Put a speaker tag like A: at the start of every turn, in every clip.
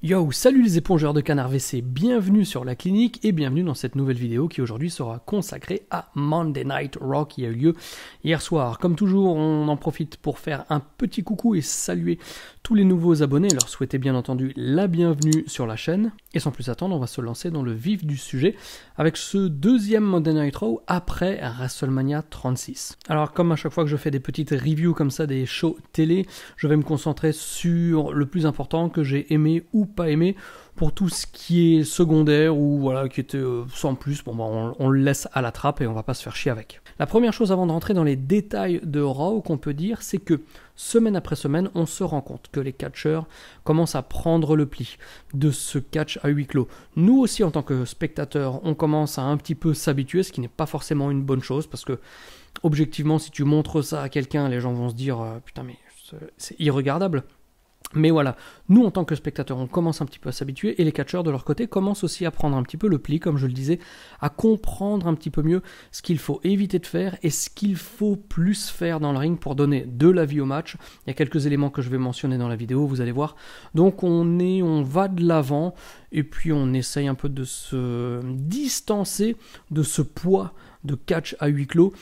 A: Yo, salut les épongeurs de canard WC, bienvenue sur la clinique et bienvenue dans cette nouvelle vidéo qui aujourd'hui sera consacrée à Monday Night Raw qui a eu lieu hier soir. Comme toujours, on en profite pour faire un petit coucou et saluer tous les nouveaux abonnés et leur souhaiter bien entendu la bienvenue sur la chaîne. Et sans plus attendre, on va se lancer dans le vif du sujet avec ce deuxième Monday Night Raw après WrestleMania 36. Alors comme à chaque fois que je fais des petites reviews comme ça des shows télé, je vais me concentrer sur le plus important que j'ai aimé ou pas aimé. Pour tout ce qui est secondaire ou voilà qui était sans plus, on le laisse à la trappe et on va pas se faire chier avec. La première chose avant de rentrer dans les détails de Raw qu'on peut dire, c'est que semaine après semaine, on se rend compte que les catcheurs commencent à prendre le pli de ce catch à huis clos. Nous aussi en tant que spectateurs, on commence à un petit peu s'habituer, ce qui n'est pas forcément une bonne chose parce que objectivement, si tu montres ça à quelqu'un, les gens vont se dire putain mais c'est irregardable. Mais voilà, nous en tant que spectateurs, on commence un petit peu à s'habituer et les catcheurs de leur côté commencent aussi à prendre un petit peu le pli, comme je le disais, à comprendre un petit peu mieux ce qu'il faut éviter de faire et ce qu'il faut plus faire dans le ring pour donner de la vie au match. Il y a quelques éléments que je vais mentionner dans la vidéo, vous allez voir. Donc on va de l'avant et puis on essaye un peu de se distancer de ce poids de catch à huis clos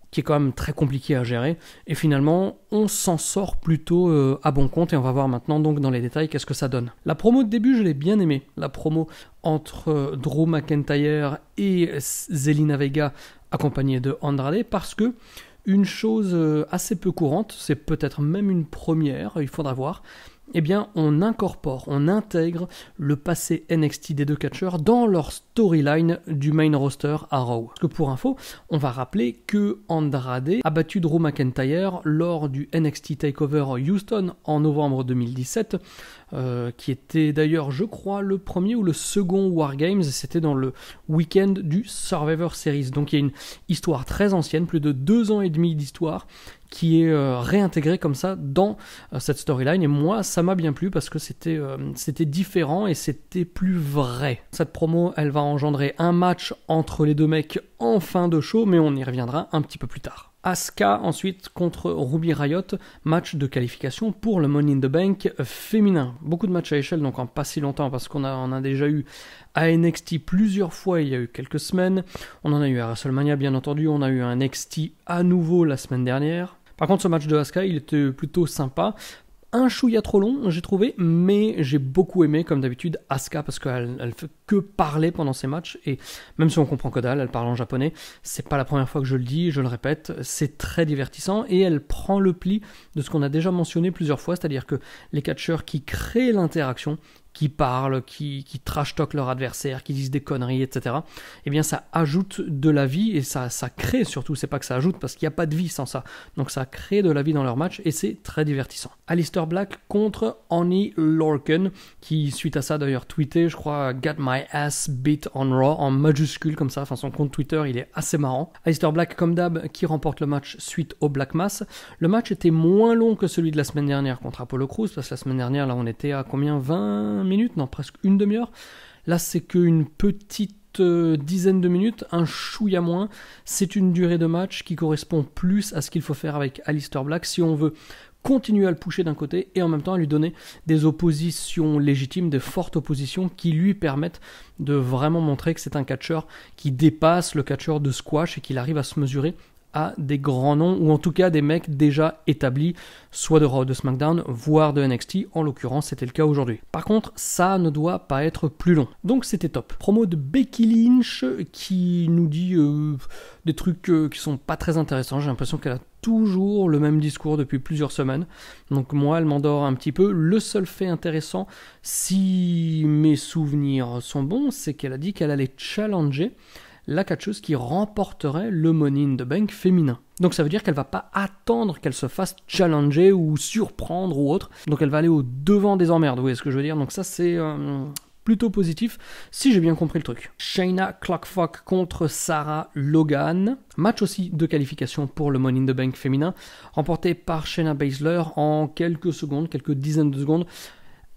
A: qui est quand même très compliqué à gérer, et finalement on s'en sort plutôt à bon compte, et on va voir maintenant donc dans les détails qu'est-ce que ça donne. La promo de début je l'ai bien aimée, la promo entre Drew McIntyre et Zelina Vega accompagnée de Andrade, parce que une chose assez peu courante, c'est peut-être même une première, il faudra voir, eh bien, on intègre le passé NXT des deux catcheurs dans leur storyline du main roster à Raw. Parce que pour info, on va rappeler que Andrade a battu Drew McIntyre lors du NXT TakeOver Houston en novembre 2017, qui était d'ailleurs, je crois, le premier ou le second War Games, c'était dans le week-end du Survivor Series. Donc il y a une histoire très ancienne, plus de 2 ans et demi d'histoire, qui est réintégré comme ça dans cette storyline, et moi ça m'a bien plu parce que c'était différent et c'était plus vrai. Cette promo elle va engendrer un match entre les deux mecs en fin de show, mais on y reviendra un petit peu plus tard. Asuka ensuite contre Ruby Riott, match de qualification pour le Money in the Bank féminin. Beaucoup de matchs à échelle, donc en pas si longtemps parce qu'on a déjà eu à NXT plusieurs fois il y a eu quelques semaines, on en a eu à WrestleMania bien entendu, on a eu un NXT à nouveau la semaine dernière. Par contre, ce match de Asuka, il était plutôt sympa. Un chouïa trop long, j'ai trouvé, mais j'ai beaucoup aimé, comme d'habitude, Asuka, parce qu'elle fait que parler pendant ses matchs, et même si on comprend que dalle, elle parle en japonais, c'est pas la première fois que je le dis, je le répète, c'est très divertissant, et elle prend le pli de ce qu'on a déjà mentionné plusieurs fois, c'est-à-dire que les catcheurs qui créent l'interaction, qui parlent, qui trash-talk leur adversaire, qui disent des conneries, etc. Eh bien, ça ajoute de la vie et ça crée surtout, c'est pas que ça ajoute parce qu'il n'y a pas de vie sans ça. Donc ça crée de la vie dans leur match et c'est très divertissant. Aleister Black contre Oney Lorcan, qui suite à ça d'ailleurs tweeté, je crois, Got my ass beat on Raw en majuscule comme ça, enfin son compte Twitter il est assez marrant. Aleister Black comme d'hab qui remporte le match suite au Black Mass. Le match était moins long que celui de la semaine dernière contre Apollo Crews, parce que la semaine dernière là on était à combien, 20 minutes, non presque une demi-heure. Là c'est qu'une petite dizaine de minutes, un chouïa moins. C'est une durée de match qui correspond plus à ce qu'il faut faire avec Aleister Black si on veut continuer à le pusher d'un côté et en même temps à lui donner des oppositions légitimes, des fortes oppositions qui lui permettent de vraiment montrer que c'est un catcheur qui dépasse le catcheur de squash et qu'il arrive à se mesurer à des grands noms, ou en tout cas des mecs déjà établis, soit de Raw, de SmackDown, voire de NXT, en l'occurrence c'était le cas aujourd'hui. Par contre, ça ne doit pas être plus long, donc c'était top. Promo de Becky Lynch qui nous dit des trucs qui sont pas très intéressants, j'ai l'impression qu'elle a toujours le même discours depuis plusieurs semaines, donc moi elle m'endort un petit peu. Le seul fait intéressant, si mes souvenirs sont bons, c'est qu'elle a dit qu'elle allait challenger la catcheuse qui remporterait le Money in the Bank féminin. Donc ça veut dire qu'elle va pas attendre qu'elle se fasse challenger ou surprendre ou autre, donc elle va aller au devant des emmerdes, vous voyez ce que je veux dire. Donc ça c'est plutôt positif, si j'ai bien compris le truc. Shayna Clockfuck contre Sarah Logan, match aussi de qualification pour le Money in the Bank féminin, remporté par Shayna Baszler en quelques secondes, quelques dizaines de secondes.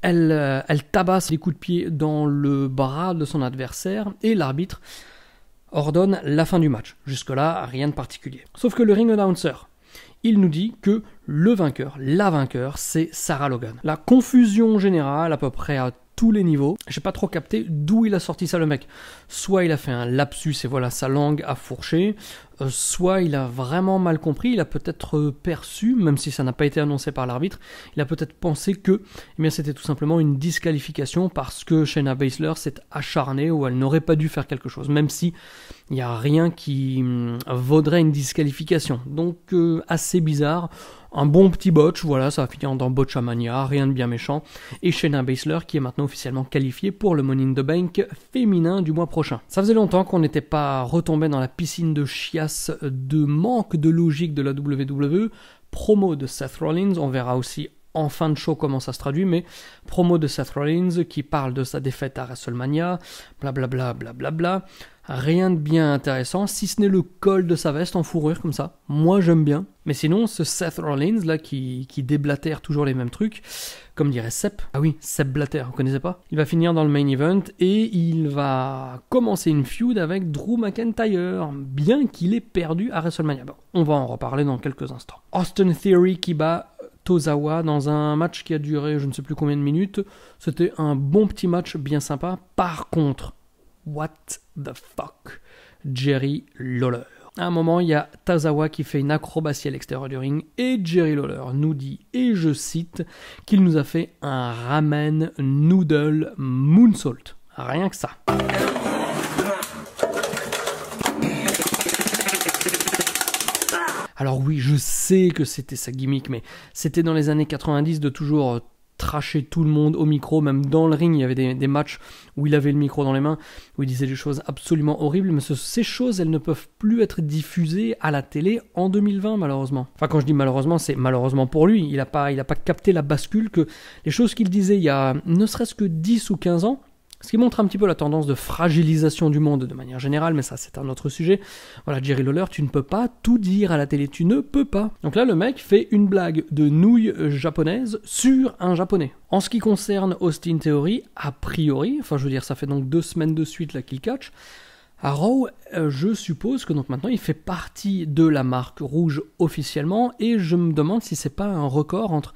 A: Elle tabasse des coups de pied dans le bras de son adversaire et l'arbitre ordonne la fin du match. Jusque-là, rien de particulier. Sauf que le ring announcer, il nous dit que le vainqueur, la vainqueur, c'est Sarah Logan. La confusion générale, à peu près à tous les niveaux. J'ai pas trop capté d'où il a sorti ça le mec. Soit il a fait un lapsus et voilà sa langue a fourché, soit il a vraiment mal compris, il a peut-être perçu, même si ça n'a pas été annoncé par l'arbitre, il a peut-être pensé que c'était tout simplement une disqualification parce que Shayna Baszler s'est acharnée ou elle n'aurait pas dû faire quelque chose, même si il n'y a rien qui vaudrait une disqualification. Donc assez bizarre. Un bon petit botch, voilà, ça va finir dans Botchamania, rien de bien méchant. Et Shayna Baszler qui est maintenant officiellement qualifiée pour le Money in the Bank féminin du mois prochain. Ça faisait longtemps qu'on n'était pas retombé dans la piscine de chiasse de manque de logique de la WWE. Promo de Seth Rollins, on verra aussi en fin de show comment ça se traduit, mais promo de Seth Rollins qui parle de sa défaite à WrestleMania, blablabla, blablabla. Rien de bien intéressant, si ce n'est le col de sa veste en fourrure comme ça. Moi j'aime bien. Mais sinon, ce Seth Rollins là qui déblatère toujours les mêmes trucs, comme dirait Sepp. Ah oui, Sepp Blatter, vous connaissez pas? Il va finir dans le main event et il va commencer une feud avec Drew McIntyre, bien qu'il ait perdu à WrestleMania. Bon, on va en reparler dans quelques instants. Austin Theory qui bat Tozawa dans un match qui a duré je ne sais plus combien de minutes. C'était un bon petit match bien sympa. Par contre, what the fuck, Jerry Lawler. À un moment, il y a Tozawa qui fait une acrobatie à l'extérieur du ring et Jerry Lawler nous dit, et je cite, qu'il nous a fait un ramen noodle moonsault. Rien que ça. Alors oui, je sais que c'était sa gimmick, mais c'était dans les années 90 de toujours tracher tout le monde au micro, même dans le ring, il y avait des matchs où il avait le micro dans les mains, où il disait des choses absolument horribles, mais ces choses, elles ne peuvent plus être diffusées à la télé en 2020, malheureusement. Enfin, quand je dis malheureusement, c'est malheureusement pour lui, il a pas capté la bascule que les choses qu'il disait il y a ne serait-ce que 10 ou 15 ans, ce qui montre un petit peu la tendance de fragilisation du monde de manière générale, mais ça c'est un autre sujet. Voilà, Jerry Lawler, tu ne peux pas tout dire à la télé, tu ne peux pas. Donc là, le mec fait une blague de nouilles japonaises sur un japonais. En ce qui concerne Austin Theory, a priori, enfin je veux dire, ça fait donc 2 semaines de suite là qu'il catch, à Raw, je suppose que donc maintenant il fait partie de la marque rouge officiellement, et je me demande si c'est pas un record entre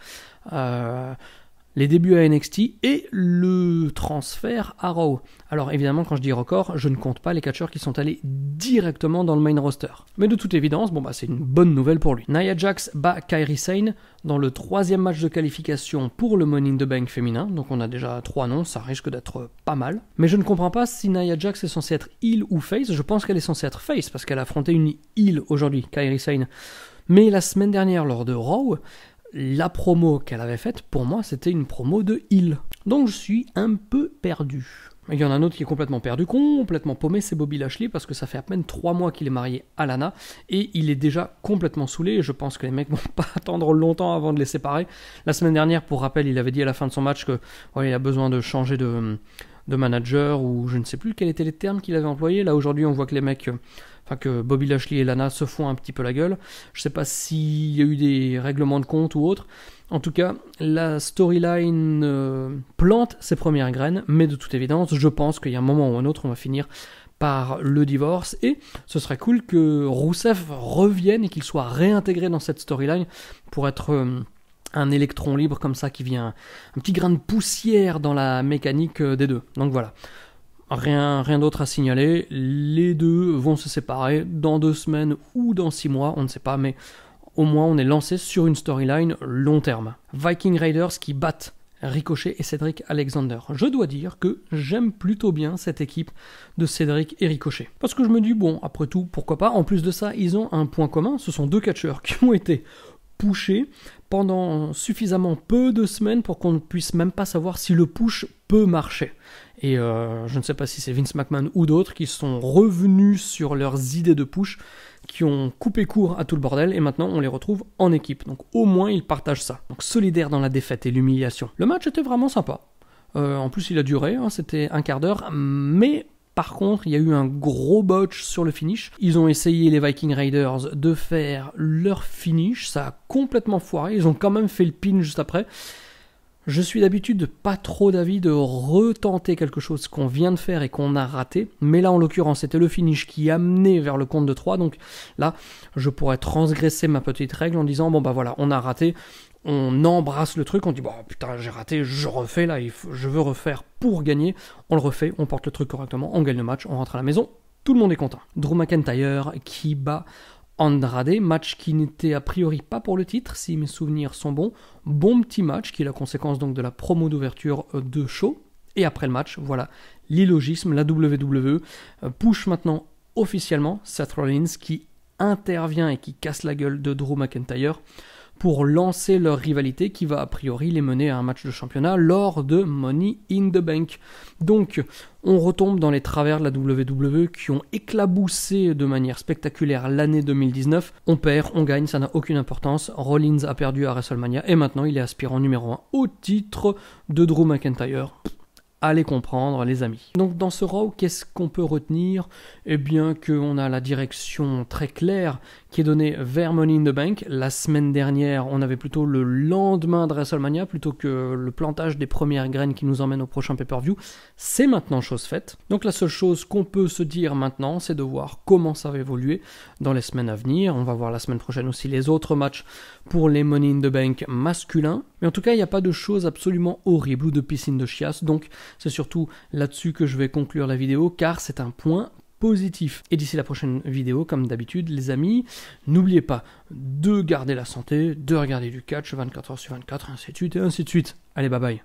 A: les débuts à NXT et le transfert à Raw. Alors évidemment, quand je dis record, je ne compte pas les catcheurs qui sont allés directement dans le main roster. Mais de toute évidence, c'est une bonne nouvelle pour lui. Nia Jax bat Kairi Sane dans le 3e match de qualification pour le Money in the Bank féminin. Donc on a déjà 3 noms, ça risque d'être pas mal. Mais je ne comprends pas si Nia Jax est censée être heel ou face. Je pense qu'elle est censée être face parce qu'elle a affronté une heel aujourd'hui, Kairi Sane. Mais la semaine dernière, lors de Raw, la promo qu'elle avait faite, pour moi, c'était une promo de heel. Donc je suis un peu perdu. Il y en a un autre qui est complètement perdu, complètement paumé, c'est Bobby Lashley, parce que ça fait à peine 3 mois qu'il est marié à Lana, et il est déjà complètement saoulé, et je pense que les mecs vont pas attendre longtemps avant de les séparer. La semaine dernière, pour rappel, il avait dit à la fin de son match que il a besoin de changer de manager, ou je ne sais plus quels étaient les termes qu'il avait employés. Là, aujourd'hui, on voit que les mecs... que Bobby Lashley et Lana se font un petit peu la gueule. Je sais pas s'il y a eu des règlements de compte ou autre. En tout cas, la storyline plante ses premières graines, mais de toute évidence, je pense qu'il y a un moment ou un autre, on va finir par le divorce, et ce serait cool que Rusev revienne et qu'il soit réintégré dans cette storyline pour être un électron libre comme ça qui vient un petit grain de poussière dans la mécanique des deux. Donc voilà. Rien d'autre à signaler, les deux vont se séparer dans 2 semaines ou dans 6 mois, on ne sait pas, mais au moins on est lancé sur une storyline long terme. Viking Raiders qui battent Ricochet et Cedric Alexander. Je dois dire que j'aime plutôt bien cette équipe de Cedric et Ricochet. Parce que je me dis, après tout, pourquoi pas. En plus de ça, ils ont un point commun, ce sont 2 catcheurs qui ont été pushés pendant suffisamment peu de semaines pour qu'on ne puisse même pas savoir si le push peut marcher. Et je ne sais pas si c'est Vince McMahon ou d'autres qui sont revenus sur leurs idées de push, qui ont coupé court à tout le bordel, et maintenant on les retrouve en équipe. Donc au moins ils partagent ça. Donc solidaires dans la défaite et l'humiliation. Le match était vraiment sympa. En plus il a duré, c'était 1 quart d'heure, mais par contre il y a eu un gros botch sur le finish. Ils ont essayé, les Viking Raiders, de faire leur finish, ça a complètement foiré, ils ont quand même fait le pin juste après. Je suis d'habitude pas trop d'avis de retenter quelque chose qu'on vient de faire et qu'on a raté, mais là en l'occurrence c'était le finish qui amenait vers le compte de 3, donc là je pourrais transgresser ma petite règle en disant bon bah voilà, on a raté, on embrasse le truc, on dit bon putain j'ai raté, je refais là, je veux refaire pour gagner, on le refait, on porte le truc correctement, on gagne le match, on rentre à la maison, tout le monde est content. Drew McIntyre qui bat Andrade, match qui n'était a priori pas pour le titre, si mes souvenirs sont bons. Bon petit match, qui est la conséquence donc de la promo d'ouverture de show. Et après le match, voilà, l'illogisme, la WWE push maintenant officiellement Seth Rollins qui intervient et qui casse la gueule de Drew McIntyre pour lancer leur rivalité qui va a priori les mener à un match de championnat lors de Money in the Bank. Donc on retombe dans les travers de la WWE qui ont éclaboussé de manière spectaculaire l'année 2019. On perd, on gagne, ça n'a aucune importance. Rollins a perdu à WrestleMania et maintenant il est aspirant numéro 1 au titre de Drew McIntyre. Allez comprendre les amis. Donc dans ce Raw, qu'est-ce qu'on peut retenir? Eh bien qu'on a la direction très claire qui est donnée vers Money in the Bank. La semaine dernière, on avait plutôt le lendemain de WrestleMania plutôt que le plantage des premières graines qui nous emmène au prochain pay-per-view. C'est maintenant chose faite. Donc la seule chose qu'on peut se dire maintenant, c'est de voir comment ça va évoluer dans les semaines à venir. On va voir la semaine prochaine aussi les autres matchs pour les Money in the Bank masculins. Mais en tout cas, il n'y a pas de choses absolument horribles ou de piscine de chiasse. Donc c'est surtout là-dessus que je vais conclure la vidéo car c'est un point positif. Et d'ici la prochaine vidéo, comme d'habitude, les amis, n'oubliez pas de garder la santé, de regarder du catch 24h sur 24, ainsi de suite et ainsi de suite. Allez, bye bye.